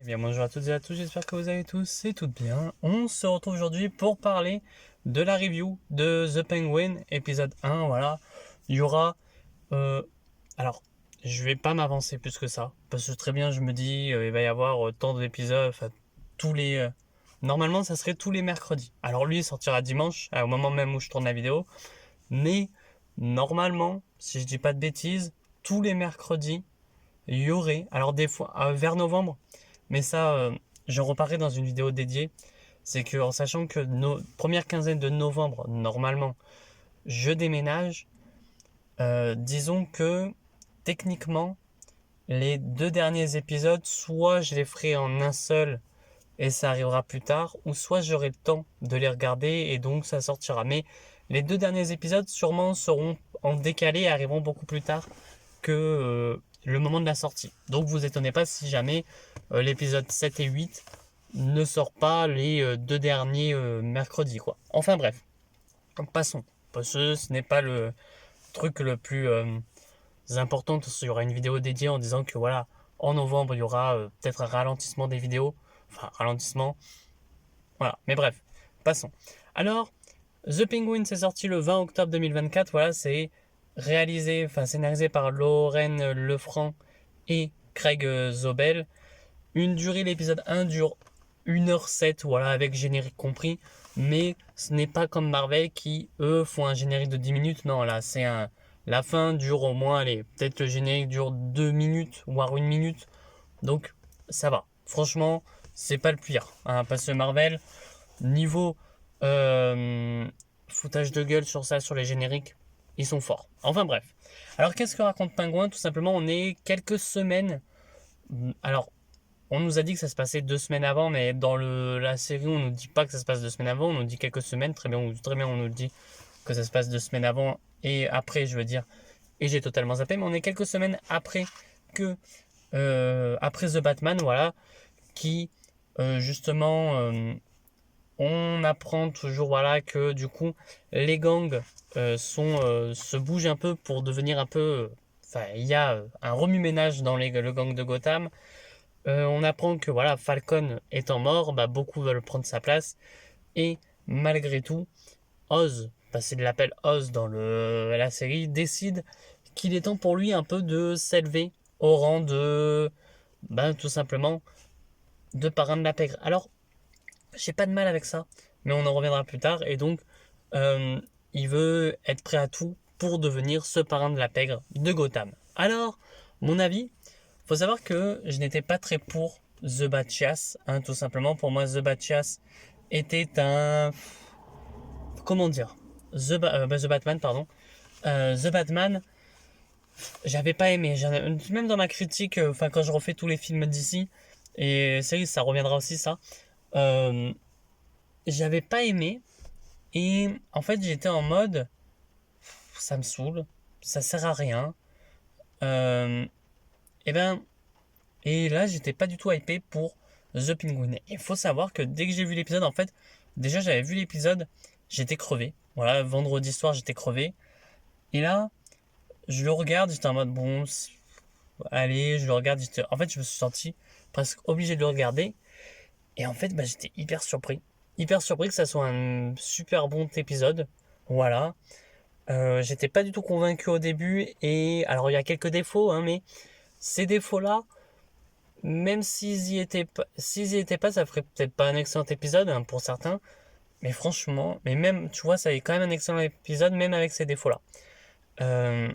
Eh bien, bonjour à toutes et à tous, j'espère que vous allez tous et toutes bien. On se retrouve aujourd'hui pour parler de la review de The Penguin, épisode 1, voilà. Il y aura... alors, je vais pas m'avancer plus que ça, parce que très bien, je me dis, il va y avoir tant d'épisodes, enfin, tous les... normalement, ça serait tous les mercredis. Alors lui, il sortira dimanche, au moment même où je tourne la vidéo, mais normalement, si je dis pas de bêtises, tous les mercredis, il y aurait, alors des fois, vers novembre, mais ça, j'en reparlerai dans une vidéo dédiée. C'est que en sachant que nos premières quinzaines de novembre, normalement, je déménage, disons que techniquement, les deux derniers épisodes, soit je les ferai en un seul et ça arrivera plus tard, ou soit j'aurai le temps de les regarder et donc ça sortira. Mais les deux derniers épisodes sûrement seront en décalé et arriveront beaucoup plus tard que le moment de la sortie. Donc vous étonnez pas si jamais l'épisode 7 et 8 ne sort pas les deux derniers mercredis, quoi. Enfin bref, passons. Parce que ce n'est pas le truc le plus important. Il y aura une vidéo dédiée en disant que voilà, en novembre, il y aura peut-être un ralentissement des vidéos. Enfin, ralentissement. Voilà, mais bref, passons. Alors, The Penguin, c'est sorti le 20 octobre 2024. Voilà, c'est réalisé, enfin scénarisé par Lauren Lefranc et Craig Zobel. Une durée, l'épisode 1 dure 1h07, voilà, avec générique compris. Mais ce n'est pas comme Marvel qui, eux, font un générique de 10 minutes. Non, là, c'est un... La fin dure au moins, allez, peut-être le générique dure 2 minutes, voire 1 minute. Donc, ça va. Franchement, c'est pas le pire. Hein, parce que Marvel, niveau euh, foutage de gueule sur ça, sur les génériques, ils sont forts. Enfin bref. Alors qu'est-ce que raconte Pingouin? Tout simplement, on est quelques semaines. Alors, on nous a dit que ça se passait 2 semaines avant, mais dans la série, on nous dit pas que ça se passe 2 semaines avant, on nous dit quelques semaines. Très bien, on nous dit que ça se passe 2 semaines avant et après, je veux dire. Et j'ai totalement zappé, mais on est quelques semaines après que après The Batman, voilà, qui justement on apprend toujours voilà que du coup les gangs se bougent un peu pour devenir un peu enfin il y a un remue-ménage dans le gang de Gotham. On apprend que voilà Falcon étant mort, bah, beaucoup veulent prendre sa place et malgré tout Oz, parce qu'il l'appelle Oz dans la série, décide qu'il est temps pour lui un peu de s'élever au rang de bah, tout simplement de parrain de la pègre. Alors j'ai pas de mal avec ça, mais on en reviendra plus tard. Et donc, euh, il veut être prêt à tout pour devenir ce parrain de la pègre de Gotham. Alors, mon avis, faut savoir que je n'étais pas très pour The Batchias, hein, tout simplement. Pour moi, The Batchias était un... Comment dire The Batman, pardon. The Batman, j'avais pas aimé. Même dans ma critique, enfin quand je refais tous les films d'ici, et ça reviendra aussi ça, euh, j'avais pas aimé. Et en fait, j'étais en mode, ça me saoule, ça sert à rien. Euh, et ben, et là, j'étais pas du tout hypé pour The Penguin. Il faut savoir que dès que j'ai vu l'épisode, en fait, déjà j'avais vu l'épisode, j'étais crevé. Voilà, vendredi soir, j'étais crevé. Et là, je le regarde, j'étais en mode, bon, allez, je le regarde. En fait, je me suis senti presque obligé de le regarder. Et en fait, bah, j'étais hyper surpris. Hyper surpris que ça soit un super bon épisode. Voilà. J'étais pas du tout convaincu au début et alors il y a quelques défauts, hein, mais ces défauts-là, même s'ils y étaient pas, ça ferait peut-être pas un excellent épisode hein, pour certains, mais franchement, mais même, tu vois, ça est quand même un excellent épisode, même avec ces défauts-là. Euh,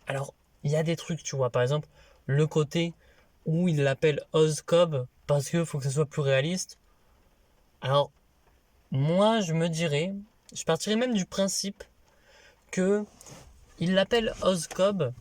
alors, il y a des trucs, tu vois, par exemple, le côté où il l'appelle Oscob parce qu'il faut que ce soit plus réaliste. Alors, moi, je partirais même du principe que il l'appelle Oscob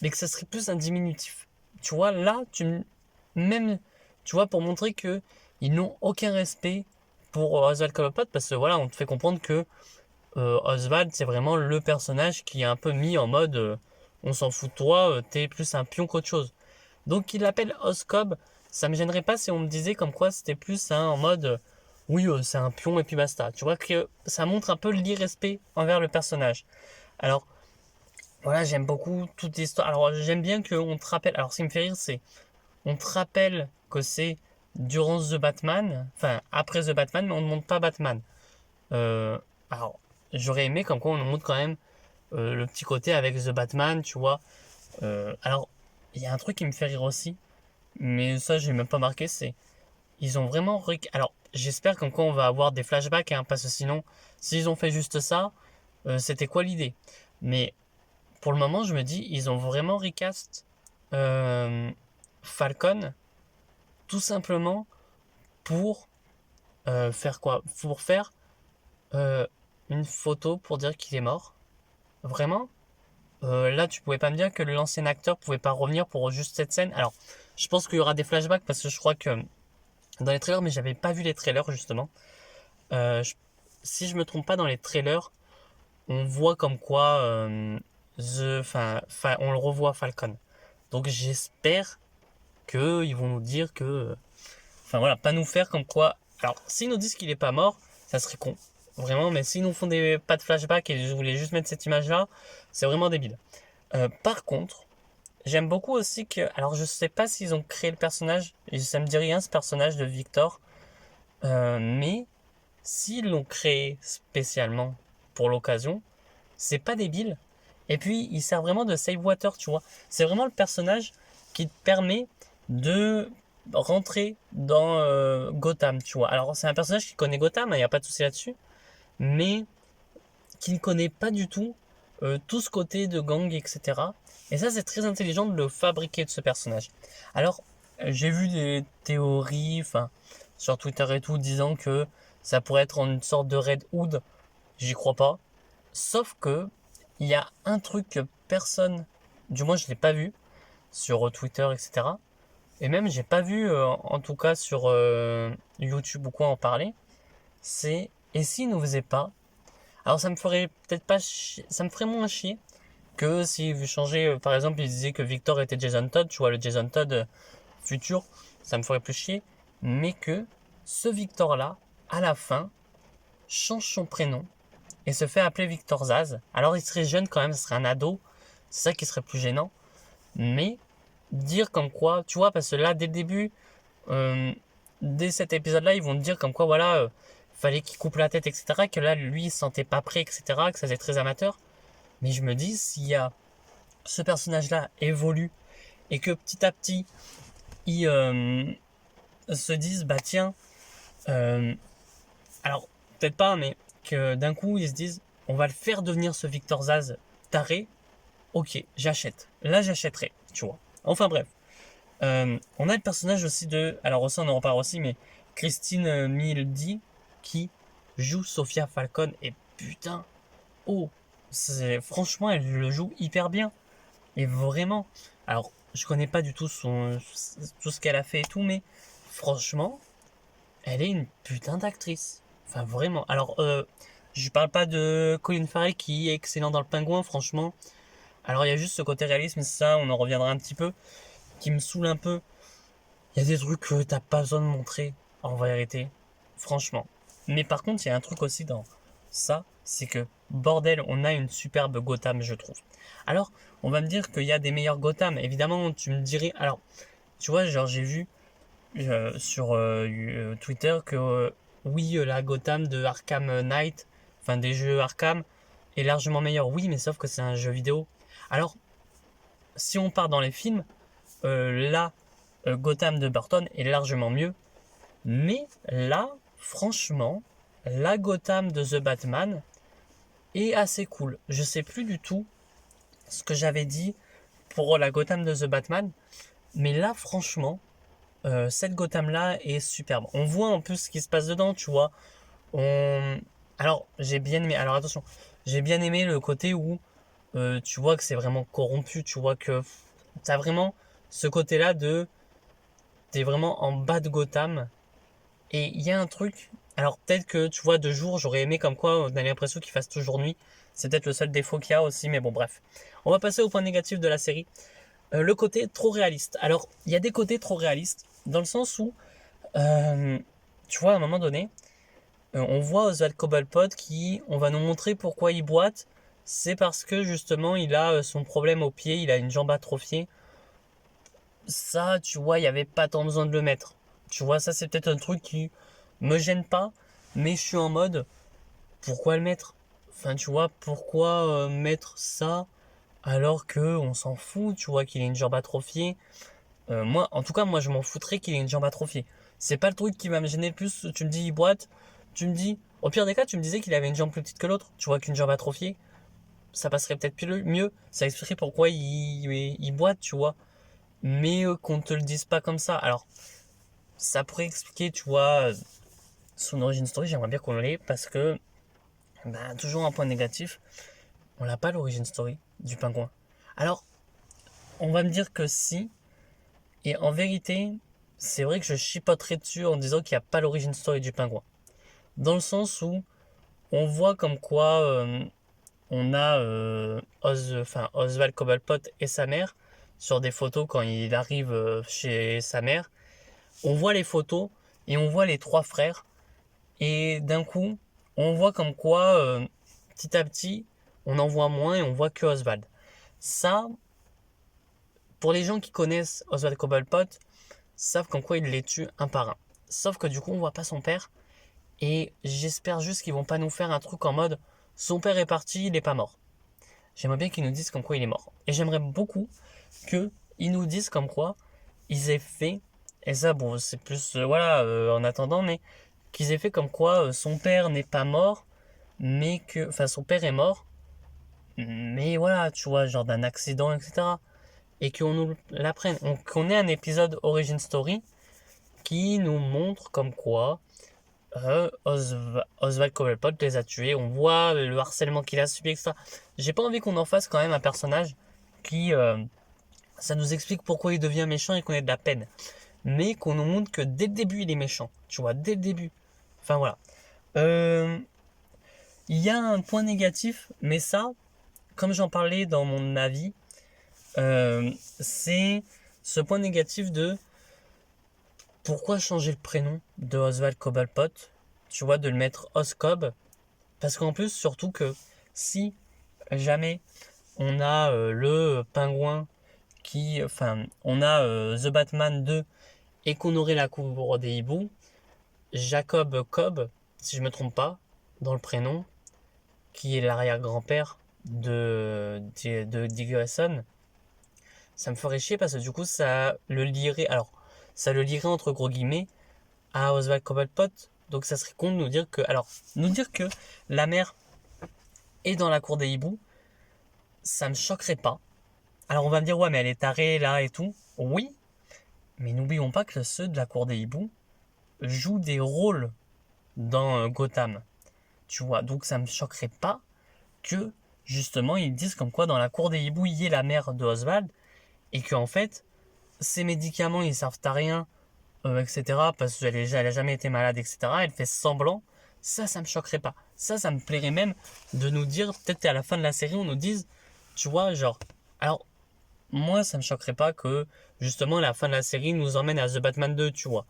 mais que ça serait plus un diminutif. Tu vois, là, même, tu vois, pour montrer que ils n'ont aucun respect pour Oswald Cobblepot, parce que voilà, on te fait comprendre que Oswald, c'est vraiment le personnage qui est un peu mis en mode on s'en fout de toi, t'es plus un pion qu'autre chose. Donc, il l'appelle Oscob, ça me gênerait pas si on me disait comme quoi c'était plus hein, en mode oui, c'est un pion et puis basta. Tu vois que ça montre un peu l'irrespect envers le personnage. Alors, voilà, j'aime beaucoup toute l'histoire. Alors, j'aime bien qu'on te rappelle. Alors, ce qui me fait rire, c'est on te rappelle que c'est durant The Batman, enfin après The Batman, mais on ne montre pas Batman. Euh, alors, j'aurais aimé comme quoi on nous montre quand même le petit côté avec The Batman, tu vois. Alors, il y a un truc qui me fait rire aussi, mais ça j'ai même pas marqué, c'est ils ont vraiment... Alors, j'espère comme quoi on va avoir des flashbacks, hein, parce que sinon, s'ils ont fait juste ça, c'était quoi l'idée? Mais pour le moment, je me dis, ils ont vraiment recast euh, Falcon, tout simplement pour faire quoi? Pour faire euh, une photo pour dire qu'il est mort. Vraiment? Là, tu pouvais pas me dire que l'ancien acteur pouvait pas revenir pour juste cette scène. Alors, je pense qu'il y aura des flashbacks parce que je crois que dans les trailers, mais j'avais pas vu les trailers justement. Je- si je me trompe pas, dans les trailers, on voit comme quoi on le revoit Falcon. Donc j'espère que ils vont nous dire que, enfin voilà, pas nous faire comme quoi. Alors, s'ils nous disent qu'il est pas mort, ça serait con, vraiment. Mais s'ils nous font des pas de flashback et je voulais juste mettre cette image-là, c'est vraiment débile. Par contre, j'aime beaucoup aussi que, alors je sais pas s'ils ont créé le personnage, et ça me dit rien ce personnage de Victor, mais s'ils l'ont créé spécialement pour l'occasion, c'est pas débile. Et puis, il sert vraiment de save water, tu vois. C'est vraiment le personnage qui te permet de rentrer dans Gotham, tu vois. Alors, c'est un personnage qui connaît Gotham, il n'y a pas de souci là-dessus, mais qui ne connaît pas du tout tout ce côté de gang, etc. Et ça, c'est très intelligent de le fabriquer de ce personnage. Alors, j'ai vu des théories, enfin, sur Twitter et tout, disant que ça pourrait être une sorte de Red Hood. J'y crois pas. Sauf que il y a un truc que personne, du moins je l'ai pas vu sur Twitter, etc. Et même j'ai pas vu, en tout cas sur YouTube ou quoi en parler. C'est et s'il nous faisait pas. Alors ça me ferait peut-être pas ça me ferait moins chier que si vous changez, par exemple, il disait que Victor était Jason Todd, tu vois le Jason Todd futur, ça me ferait plus chier, mais que ce Victor là, à la fin, change son prénom et se fait appeler Victor Zaz. Alors il serait jeune quand même, ce serait un ado, c'est ça qui serait plus gênant. Mais dire comme quoi, tu vois, parce que là, dès le début, euh, dès cet épisode-là, ils vont te dire comme quoi, voilà, fallait qu'il coupe la tête, etc. Que là, lui, il se sentait pas prêt, etc. Que ça faisait très amateur. Mais je me dis, s'il y a ce personnage-là évolue et que petit à petit, ils se disent, bah tiens, euh, alors peut-être pas, mais que d'un coup, ils se disent, on va le faire devenir ce Victor Zaz taré. Ok, j'achète. Là, j'achèterai, tu vois. Enfin bref. On a le personnage aussi de... Alors aussi, on en reparle aussi, mais Christine Mildy, qui joue Sophia Falcon. Et putain, oh, franchement, elle le joue hyper bien. Et vraiment. Alors, je connais pas du tout tout ce qu'elle a fait et tout, mais franchement, elle est une putain d'actrice. Enfin, vraiment. Alors, je parle pas de Colin Farrell qui est excellent dans le Pingouin, franchement. Alors il y a juste ce côté réalisme, ça on en reviendra un petit peu, qui me saoule un peu. Il y a des trucs que t'as pas besoin de montrer, en vérité, franchement. Mais par contre, il y a un truc aussi dans ça, c'est que, bordel, on a une superbe Gotham, je trouve. Alors, on va me dire qu'il y a des meilleurs Gotham, évidemment, tu me dirais... Alors, tu vois, genre j'ai vu sur Twitter que, oui, la Gotham de Arkham Knight, enfin des jeux Arkham, est largement meilleure. Oui, mais sauf que c'est un jeu vidéo. Alors, si on part dans les films, là, Gotham de Burton est largement mieux. Mais là, franchement, la Gotham de The Batman est assez cool. Je sais plus du tout ce que j'avais dit pour la Gotham de The Batman. Mais là, franchement, cette Gotham-là est superbe. On voit en plus ce qui se passe dedans, tu vois. On... Alors, j'ai bien aimé. Alors attention, j'ai bien aimé le côté où tu vois que c'est vraiment corrompu. Tu vois que t'as vraiment ce côté-là de t'es vraiment en bas de Gotham. Et il y a un truc. Alors peut-être que tu vois de jour, j'aurais aimé comme quoi on a l'impression qu'il fasse toujours nuit. C'est peut-être le seul défaut qu'il y a aussi, mais bon bref. On va passer au point négatif de la série. Le côté trop réaliste. Alors il y a des côtés trop réalistes dans le sens où euh, tu vois à un moment donné, on voit Oswald Cobblepot qui, on va nous montrer pourquoi il boite. C'est parce que justement il a son problème au pied, il a une jambe atrophiée. Ça, tu vois, il n'y avait pas tant besoin de le mettre. Tu vois, ça c'est peut-être un truc qui me gêne pas, mais je suis en mode, pourquoi le mettre? Enfin, tu vois, pourquoi mettre ça alors que on s'en fout, tu vois, qu'il ait une jambe atrophiée. Moi, en tout cas, moi je m'en foutrais qu'il ait une jambe atrophiée. C'est pas le truc qui va me gêner le plus. Tu me dis, il boite, tu me dis, au pire des cas, tu me disais qu'il avait une jambe plus petite que l'autre, tu vois, qu'une jambe atrophiée, ça passerait peut-être mieux, ça expliquerait pourquoi il boite, tu vois. Mais qu'on te le dise pas comme ça. Alors, ça pourrait expliquer, tu vois, son origin story, j'aimerais bien qu'on l'ait parce que, ben, toujours un point négatif, on n'a pas l'origin story du pingouin. Alors, on va me dire que si, et en vérité, c'est vrai que je chipoterais dessus en disant qu'il n'y a pas l'origin story du pingouin. Dans le sens où on voit comme quoi on a Oswald Cobblepot et sa mère sur des photos quand il arrive chez sa mère. On voit les photos et on voit les trois frères. Et d'un coup, on voit comme quoi, petit à petit, on en voit moins et on voit que Oswald. Ça, pour les gens qui connaissent Oswald Cobblepot, savent comme quoi il les tue un par un. Sauf que du coup, on voit pas son père. Et j'espère juste qu'ils vont pas nous faire un truc en mode son père est parti, il est pas mort. J'aimerais bien qu'ils nous disent comme quoi il est mort. Et j'aimerais beaucoup qu'ils nous disent comme quoi ils aient fait, et ça bon c'est plus voilà en attendant, mais qu'ils aient fait comme quoi son père n'est pas mort, mais que, enfin son père est mort, mais voilà, tu vois, genre d'un accident, etc. Et qu'on nous l'apprenne, qu'on ait un épisode Origin Story qui nous montre comme quoi Oswald Cobblepot les a tués. On voit le harcèlement qu'il a subi, etc. J'ai pas envie qu'on en fasse quand même un personnage qui, ça nous explique pourquoi il devient méchant et qu'on ait de la peine. Mais qu'on nous montre que dès le début il est méchant. Tu vois, dès le début. Enfin voilà. Euh, Il y a un point négatif, mais ça, comme j'en parlais dans mon avis, c'est ce point négatif de pourquoi changer le prénom de Oswald Cobblepot, tu vois, de le mettre Oscob, parce qu'en plus, surtout que si jamais on a le pingouin on a The Batman 2 et qu'on aurait la cour des hiboux, Jacob Cobb, si je me trompe pas, dans le prénom, qui est l'arrière-grand-père de Dick Grayson, ça me ferait chier parce que du coup ça le lirait entre gros guillemets à Oswald Cobblepot. Donc ça serait con de nous dire que la mère est dans la cour des hiboux, ça me choquerait pas. Alors on va me dire ouais mais elle est tarée là et tout. Oui, mais n'oublions pas que ceux de la cour des hiboux jouent des rôles dans Gotham. Tu vois, donc ça me choquerait pas que justement ils disent comme quoi dans la cour des hiboux il y ait la mère de Oswald et qu'en fait ces médicaments ils servent à rien, etc. Parce qu'elle a jamais été malade, etc. Elle fait semblant. Ça me choquerait pas. Ça me plairait même de nous dire, peut-être à la fin de la série, on nous dise, tu vois, genre, alors, moi, ça me choquerait pas que, justement, la fin de la série nous emmène à The Batman 2, tu vois.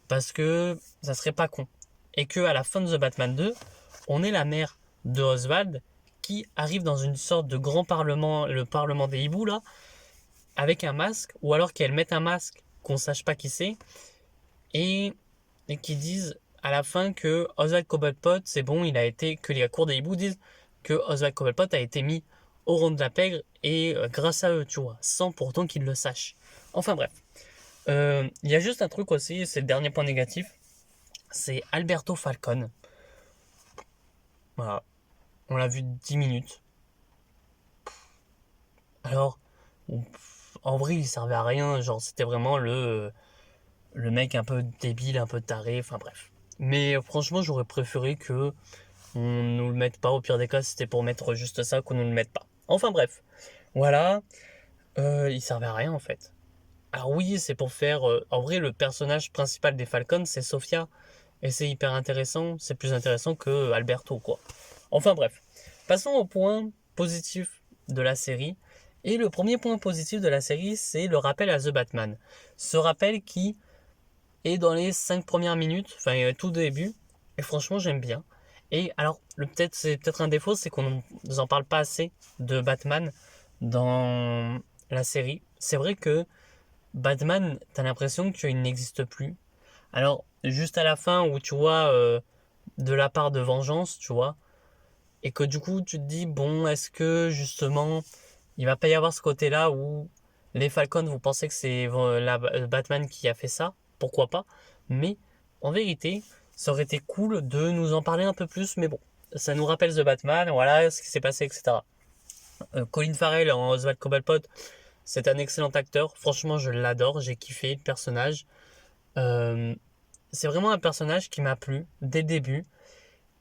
Parce que ça serait pas con. Et que à la fin de The Batman 2, on est la mère de Oswald qui arrive dans une sorte de grand parlement, le parlement des hiboux, là, avec un masque, ou alors qu'elle mette un masque qu'on sache pas qui c'est, et, qui disent à la fin que Oswald Cobblepot, c'est bon, que les cours des hiboux disent que Oswald Cobblepot a été mis au rang de la pègre et grâce à eux, tu vois, sans pourtant qu'ils le sachent. Enfin bref. Il y a juste un truc aussi, c'est le dernier point négatif, c'est Alberto Falcone. Voilà, on l'a vu 10 minutes. Alors, en vrai, il servait à rien, genre c'était vraiment le mec un peu débile, un peu taré, enfin bref. Mais franchement, j'aurais préféré que on nous le mette pas. Au pire des cas, c'était pour mettre juste ça, qu'on nous le mette pas. Enfin bref, voilà. Il servait à rien en fait. Alors oui, c'est pour faire. En vrai, le personnage principal des Falcons, c'est Sofia. Et c'est hyper intéressant. C'est plus intéressant que Alberto, quoi. Enfin bref. Passons au point positif de la série. Et le premier point positif de la série, c'est le rappel à The Batman. Ce rappel qui est dans les 5 premières minutes, enfin tout début. Et franchement, j'aime bien. Et alors, c'est peut-être un défaut, c'est qu'on nous en parle pas assez de Batman dans la série. C'est vrai que Batman, t'as l'impression qu'il n'existe plus. Alors, juste à la fin où tu vois de la part de Vengeance, tu vois, et que du coup tu te dis, bon, est-ce que justement il va pas y avoir ce côté-là où les Falcons, vous pensez que c'est Batman qui a fait ça? Pourquoi pas? Mais en vérité, ça aurait été cool de nous en parler un peu plus, mais bon, ça nous rappelle The Batman, voilà ce qui s'est passé, etc. Colin Farrell en Oswald Cobblepot, c'est un excellent acteur. Franchement, je l'adore, j'ai kiffé le personnage. Euh, c'est vraiment un personnage qui m'a plu dès le début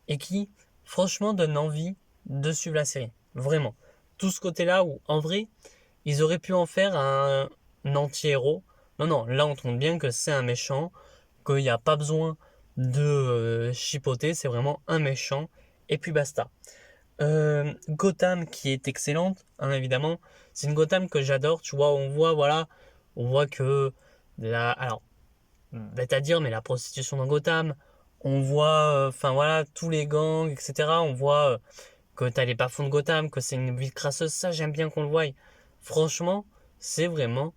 et qui, franchement, donne envie de suivre la série. Vraiment. Tout ce côté-là où, en vrai, ils auraient pu en faire un anti-héros. Non, non, là, on montre bien que c'est un méchant, qu'il n'y a pas besoin de chipoter, c'est vraiment un méchant, et puis basta. Gotham qui est excellente, hein, évidemment. C'est une Gotham que j'adore, tu vois, on voit que alors, bête à dire, mais la prostitution dans Gotham, on voit, enfin voilà, tous les gangs, etc. On voit que t'as les bas-fonds de Gotham, que c'est une ville crasseuse, ça j'aime bien qu'on le voie. Franchement, c'est vraiment,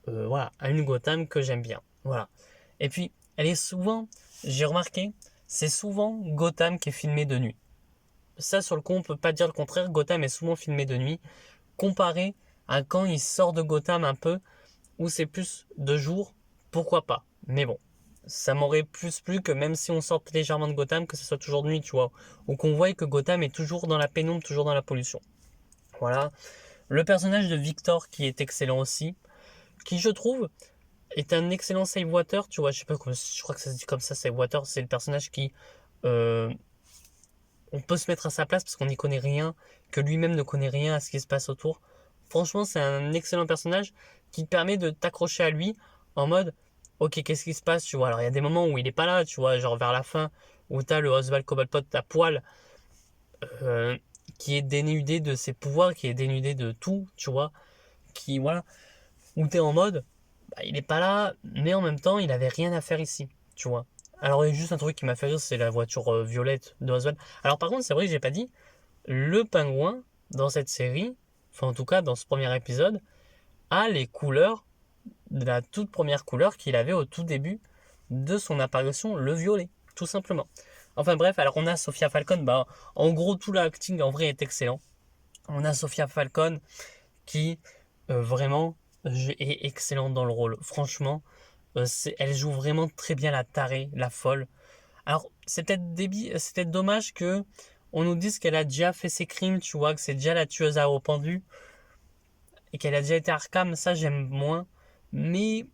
voilà, une Gotham que j'aime bien. Voilà. Et puis, elle est souvent, j'ai remarqué, c'est souvent Gotham qui est filmé de nuit. Ça, sur le coup, on peut pas dire le contraire. Gotham est souvent filmé de nuit, comparé à quand il sort de Gotham un peu, où c'est plus de jour, pourquoi pas. Mais bon, ça m'aurait plus plu que même si on sort légèrement de Gotham, que ce soit toujours de nuit, tu vois. Ou qu'on voit que Gotham est toujours dans la pénombre, toujours dans la pollution. Voilà. Le personnage de Victor qui est excellent aussi, qui je trouve est un excellent save water, tu vois, je sais pas comment, je crois que ça se dit comme ça, save water, c'est le personnage qui euh, on peut se mettre à sa place parce qu'on n'y connaît rien, que lui-même ne connaît rien à ce qui se passe autour. Franchement, c'est un excellent personnage qui te permet de t'accrocher à lui en mode, ok, qu'est-ce qui se passe, tu vois. Alors, il y a des moments où il est pas là, tu vois, genre vers la fin, où t'as le Oswald Cobblepot à poil, euh, qui est dénudé de ses pouvoirs, qui est dénudé de tout, tu vois, qui, voilà, où t'es en mode, bah, il est pas là, mais en même temps, il avait rien à faire ici, tu vois. Alors, il y a juste un truc qui m'a fait rire, c'est la voiture violette de Oswald. Alors, par contre, c'est vrai que j'ai pas dit, le pingouin, dans cette série, enfin en tout cas dans ce premier épisode, a les couleurs de la toute première couleur qu'il avait au tout début de son apparition, le violet, tout simplement. Enfin bref, alors on a Sophia Falcon, bah en gros tout l'acting en vrai est excellent. On a Sophia Falcon qui vraiment est excellente dans le rôle. Franchement, elle joue vraiment très bien la tarée, la folle. Alors c'est peut-être dommage que on nous dise qu'elle a déjà fait ses crimes, tu vois, que c'est déjà la tueuse à eau pendue et qu'elle a déjà été Arkham, ça j'aime moins. Mais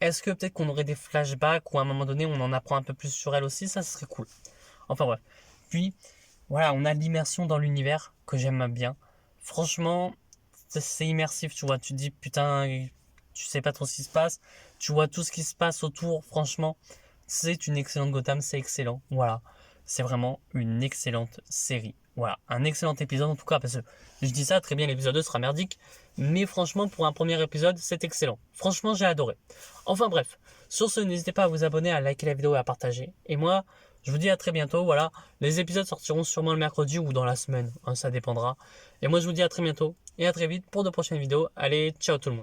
est-ce que peut-être qu'on aurait des flashbacks ou à un moment donné on en apprend un peu plus sur elle aussi, ça serait cool. Enfin bref. Puis voilà, on a l'immersion dans l'univers que j'aime bien. Franchement, c'est immersif, tu vois, tu te dis putain, tu sais pas trop ce qui se passe, tu vois tout ce qui se passe autour, franchement, c'est une excellente Gotham, c'est excellent. Voilà, c'est vraiment une excellente série. Voilà, un excellent épisode en tout cas, parce que je dis ça, très bien, l'épisode 2 sera merdique, mais franchement, pour un premier épisode, c'est excellent. Franchement, j'ai adoré. Enfin bref, sur ce, n'hésitez pas à vous abonner, à liker la vidéo et à partager. Et moi, je vous dis à très bientôt. Voilà, les épisodes sortiront sûrement le mercredi ou dans la semaine, hein, ça dépendra. Et moi, je vous dis à très bientôt et à très vite pour de prochaines vidéos. Allez, ciao tout le monde.